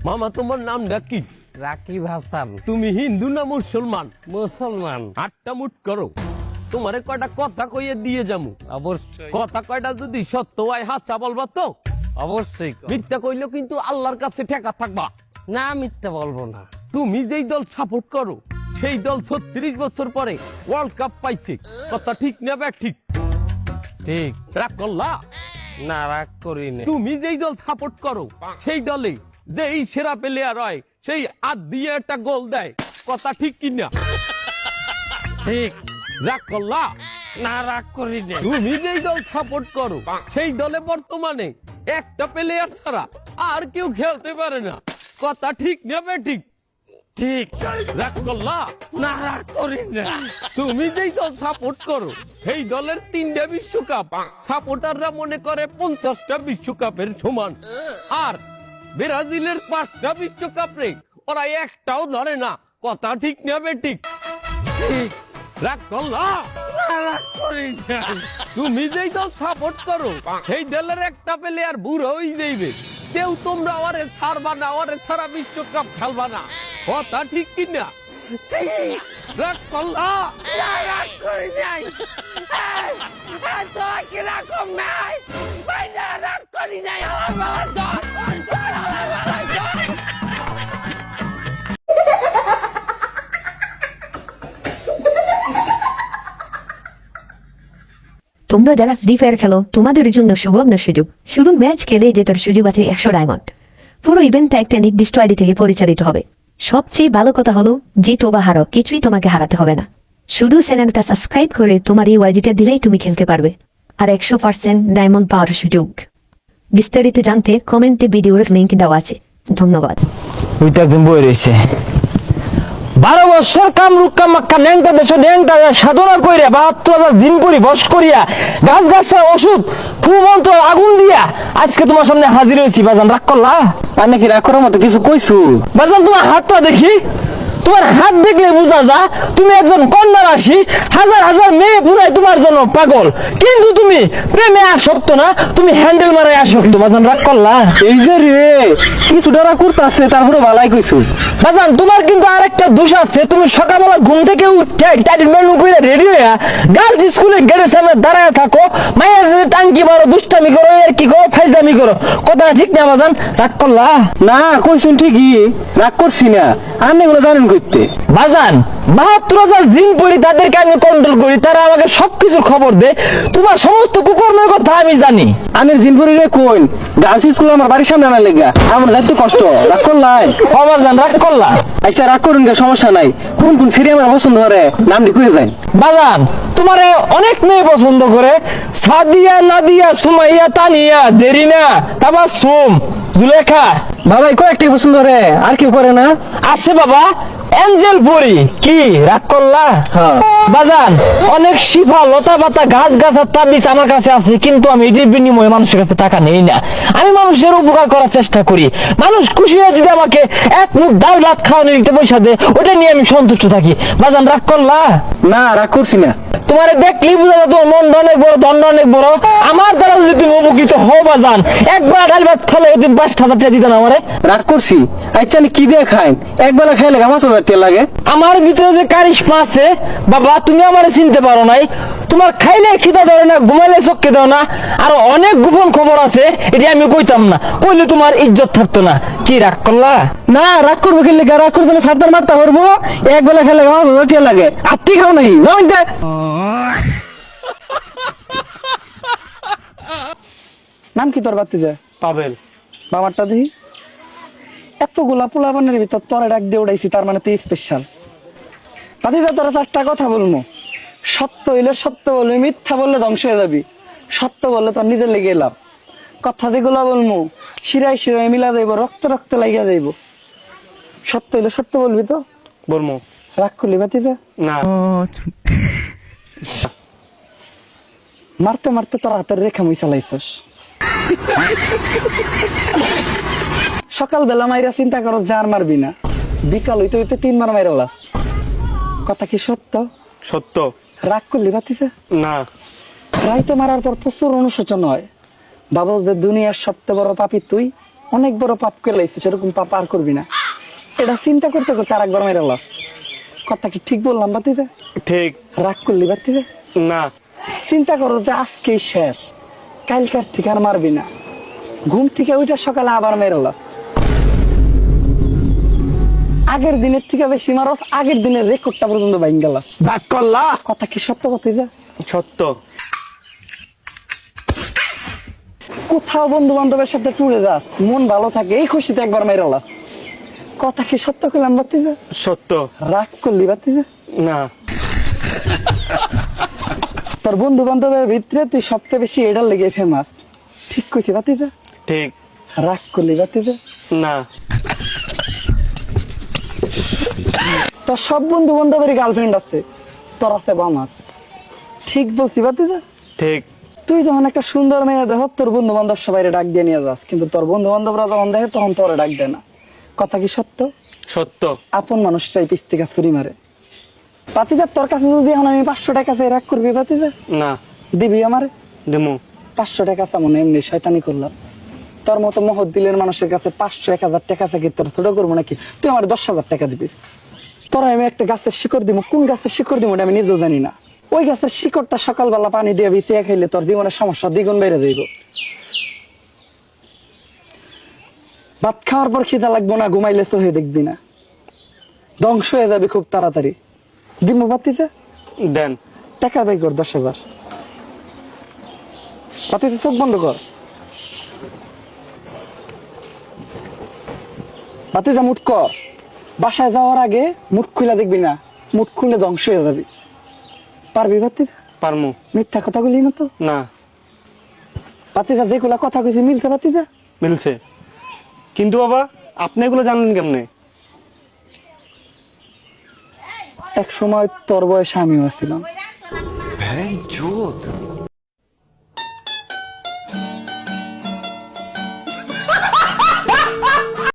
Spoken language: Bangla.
মামা তোমার নামটা কি? রাকিব হাসান। তুমি হিন্দু না মুসলমান? মুসলমান। আটটা মুট করো, তোমারে কয়টা কথা কইয়ে দিয়ে যামু। অবশ্যই কথা কয়টা যদি সত্য হয় হাসা বলবা তো? অবশ্যই। মিথ্যা কইলেও কিন্তু আল্লাহর কাছে ঠেকা থাকবা। না, মিথ্যা বলবো না। তুমি যেই দল সাপোর্ট করো সেই দল 36 বছর পরে ওয়ার্ল্ড কাপ পাইছে, কথা ঠিক না ব্যাক ঠিক? ঠিক। রাগ করলা? না, রাগ করিনি। তুমি যেই দল সাপোর্ট করো সেই দলে যেই সেরা প্লেয়ার হয় সেই হাত দিয়ে একটা গোল দেয়, কথা ঠিক কিনা? ঠিক। রাগ করলা? না, রাগ করিনি। তুমি যেই দল সাপোর্ট করো সেই দলে বর্তমানে একটা প্লেয়ার ছাড়া আর কেউ খেলতে পারে না, কথা ঠিক না বে ঠিক? ঠিক। রাগ করলা? না, রাগ করিনি। তুমি যেই দল সাপোর্ট করো সেই দলের 3টা বিশ্বকাপ সাপোর্টাররা মনে করে 50টা বিশ্বকাপের সমান, আর ব্রাজিলের 5টা বিশ্বকাপ রে ওরা একটাও ধরে না, কথা ঠিক না বে ঠিক? ঠিক। রাগ করলা? না, রাগ করিনি। তুমি যেই দল সাপোর্ট করো সেই দলের একটা প্লেয়ার বুড়ো হয়ে যাইবে, কেউ তোমরা ওরে ছাড়বা না, ওরে ছাড়া বিশ্বকাপ খেলবা না, কথা ঠিক কিনা? ঠিক। রাগ করলা? না, রাগ করি নাই। তোরা কি রাখো নাই? ভাই, না, রাগ করি নাই। আমার বাবা দর আমার বাবা দর। তোমরা যারা ফ্রি ফায়ার খেলো তোমাদের জন্য সুবর্ণ সুযোগ। শুধু ম্যাচ খেলে জেতার সুযোগ আছে 100 ডায়মন্ড। পুরো ইভেন্টটা একটা নির্দিষ্ট আইডি থেকে পরিচালিত হবে। সবচেয়ে ভালো কথা হলো জিতো বা হারো কিছুই তোমাকে হারাতে হবে না। শুধু চ্যানেলটা সাবস্ক্রাইব করে তোমার এই ওয়াইডিটা দিলেই তুমি খেলতে পারবে, আর 100% ডায়মন্ড পাওয়ার সুযোগ। বিস্তারিত জানতে কমেন্টে ভিডিওর লিংক দেওয়া আছে। ধন্যবাদ। ওই তো একজন বই রয়েছে, 12 বছর কামরুক কামাক্কা ন্যাংটা দেশ ন্যাংটা সাধনা কইরা 72,000 জিন পরি বস করিয়া গাছ গাছের ওষুধ ফুমন্ত্র আগুন দিয়া আজকে তোমার সামনে হাজির হয়েছি। বাজান রাগ করলা? আর নাকি রাগ করার মতো কিছু কইছু? বাজান তোমার হাতটা দেখি, তোমার হাত দেখলে বোঝা যা তুমি একজন কন্যা রাশি, হাজার হাজার মেয়ে পুরাই তোমার জন্য পাগল, কিন্তু তুমি প্রেমে আসক্ত না, তুমি হ্যান্ডেল মারাই আসক্ত। বাজান রাগ করলা? এই যে রে কিছু ডরা করতেছে তারপরে ভালাই কইছু। বাজান তোমার কিন্তু আরেকটা দোষ আছে, তুমি সকালবেলা ঘুম থেকে উঠে টাইটেল মেনু করে রেডি হইয়া গার্লস স্কুলের গেটের সামনে দাঁড়ায় থাকো, মায়ের সাথে টাঙ্কি মারো, দুষ্টামি করো, আর কি করো, ফাইজদামি করো, কথা ঠিক না? বাজান রাগ করলা? না কইছুন ঠিকই, রাগ করছি না, আপনি এগুলো জানেন করতে। বাজান 72,000 জিন পড়ি তাদেরকে আমি কন্ট্রোল করি, তারা আমাকে সবকিছুর খবর দেয়, তোমার সমস্ত কুকর্মের কথা আমি জানি। আনের জিন পড়ি রে কইন গার্লস স্কুল আমার বাড়ির সামনে আনা লেগা আমার যাইতে কষ্ট। রাগ করলাই? ও বাজান রাগ করলা? আচ্ছা রাগ করুন, সমস্যা নাই। কোন কোন সিরিয়াল আমার পছন্দ করে নাম লিখে যায়। বাজান তোমারে অনেক মেয়ে পছন্দ করে, সাদিয়া, নাদিয়া, সুমাইয়া, তানিয়া, জেরিনা, তাবাসসুম, জুলেখা। বাবা কয়েকটাই পছন্দ করে, আর কেউ করে না? আছে বাবা, এঞ্জেল পরি। কি রাগ করলা? বাজান অনেক শিফা লতা পাতা গাছ গাছের তাবিজ আমার কাছে আছে, কিন্তু আমি এটির বিনিময়ে মানুষের কাছে টাকা নেই না। আমি মানুষের উপকার করার চেষ্টা করি, মানুষ খুশি হয়ে যদি আমাকে এক মুঠ ডাল ভাত খাওয়ানোর একটা পয়সা দেয় ওটা নিয়ে আমি সন্তুষ্ট থাকি। বাজান রাগ করলা? না রাগ করছি না। তোমার দেখলেই বোঝা যায় তোমার মন অনেক বড়, দণ্ড অনেক বড়। আমার দ্বারা যদি তুমি উপকৃত হও বাজান, একবার ডাল ভাত খালে তুমি 5,000 টাকা দিতে না আমারে। রাগ করছি? আচ্ছা কি দিয়ে খাই? একবেলা খাইলে 5,000 টাকা লাগে। আমার ভিতরে যে কারিশমা আছে বাবা, তুমি আমারে চিনতে পারো নাই। তোমার খাইলে খিদা ধরে না, ঘুমাইলে চোখকে দাও না, আর অনেক গোপন খবর আছে, এটি আমি কইতাম না, কইলে তোমার ইজ্জত থাকতো না। কি রাগ করলা? না রাগ করবো খেললে, রাগ করতে না সাঁতার মারতে পারবো। একবেলা খেলে 5,000 টাকা লাগে, আত্মি খাও নাই জমিতে। নাম কি তোর বাতিজা? পাবেল। বাবারটা দেখি। এতগুলা পোলাপানের ভিতর তোরা ডাক দিয়ে উড়াইছি, তার মানে তুই স্পেশাল। বাতিজা তোরা 4টা কথা বলবো। সত্য হইলে সত্য বলবি, মিথ্যা বললে ধ্বংস হয়ে যাবি। সত্য বললে তোর নিজের লেগে এলাম। কথা যেগুলো বলবো শিরায় শিরায় মিলা যাইব, রক্ত রক্ত লাগিয়া যাইব। সত্য হইলে সত্য বলবি তো? বলবো। রাগ করলি বাতিজা? না মারতে মারতে তোর হাতের রেখা মুই চালাইছস। সকালবেলা মাইরা চিন্তা করো যে আর মারবি না, বিকাল হইতে হইতে 3 বার মাইরা লাস। কথা কি সত্য? সত্য। রাগ করলি বাতিজা? না রাইতে মারার পর প্রচুর অনুশোচন হয়, ভাবো যে দুনিয়ার সবচেয়ে বড় পাপী তুই, অনেক বড় পাপ করে লাইছিস, সেরকম পাপ আর করবি না। এটা চিন্তা করতে করতে আর একবার মেরে লাস। কথা কি ঠিক বললাম বাতিজা? ঠিক। রাগ করলি বাতিজা? না। চিন্তা করতে আজকেই শেষ, কালকার থেকে আর মারবি না। ঘুম থেকে ওইটা সকালে আবার মেরে লাস। আগের দিনের থেকে বেশি মারস, আগের দিনের রেকর্ডটা পর্যন্ত বাইন গেলাস। ভাগ করলা। কথা কি সত্য বাতিজা? সত্য। কোথাও বন্ধু বান্ধবের সাথে টুরে যাস, মন ভালো থাকে, এই খুশিতে একবার মেরে লাস। কথা কি সত্য করলাম বাতিজা? সত্য। রাগ করলি বাতিজা? না। তোর বন্ধু বান্ধবের ভিতরে তুই সবচেয়ে বেশি এটার লেগে ফেমাস, ঠিক কইছি বাতিজা? ঠিক। রাগ করলি বাতিজা? না। তোর সব বন্ধু বান্ধবের গার্লফ্রেন্ড আছে, তোর আছে বামাত, ঠিক বলছি বাতিজা? ঠিক। তুই যখন একটা সুন্দর মেয়ে দেখ, তোর বন্ধু বান্ধব সবাই ডাক দিয়ে নিয়ে যাস, কিন্তু তোর বন্ধু বান্ধবরা যখন দেখে তখন তোর ডাক দেয় না। কথা কি সত্য? সত্য। আপন মানুষটাই পিছ থেকে ছুরি মারে। বাতিজা তোর কাছে যদি এখন আমি 500 টাকা চাই, রাগ করবি বাতিজা? না। দিবি আমারে? দেমু। 500 টাকা তেমন এমনি শয়তানি করলাম। তোর মতো মহৎ দিলের মানুষের কাছে 500 1000 টাকা চাকি তোর ছোট করবো নাকি? তুই আমার 10,000 টাকা দিবি। তোরা আমি একটা গাছের শিকড় দিব, কোন গাছের শিকড় দিব আমি নিজেও জানি না। ওই গাছের শিকড়টা সকালবেলা পানি দিয়ে ভিজিয়ে খাইলে তোর জীবনের সমস্যা দ্বিগুণ বেড়ে যাইব। ভাত খাওয়ার পর খিদা লাগবো না, ঘুমাইলে চোখে দেখবি না, ধ্বংস হয়ে যাবি খুব তাড়াতাড়ি। দিমু বাতিতে? দেন। টাকা বাই কর 10,000। বাতিতে চোখ বন্ধ কর। বাতিজা মুট কর। বাসায় যাওয়ার আগে মুখ খুলে দেখবি না, মুখ খুললে ধ্বংস হয়ে যাবি। পারবি বাতিজা? পারমু। মিথ্যা কথা বলি না তো? না। বাতিজা যেগুলা কথা কইছি মিলছে বাতিজা? মিলছে। কিন্তু বাবা আপনি এগুলো জানলেন কেমনে? এক সময় তোর বয়সে আমিও ছিলাম।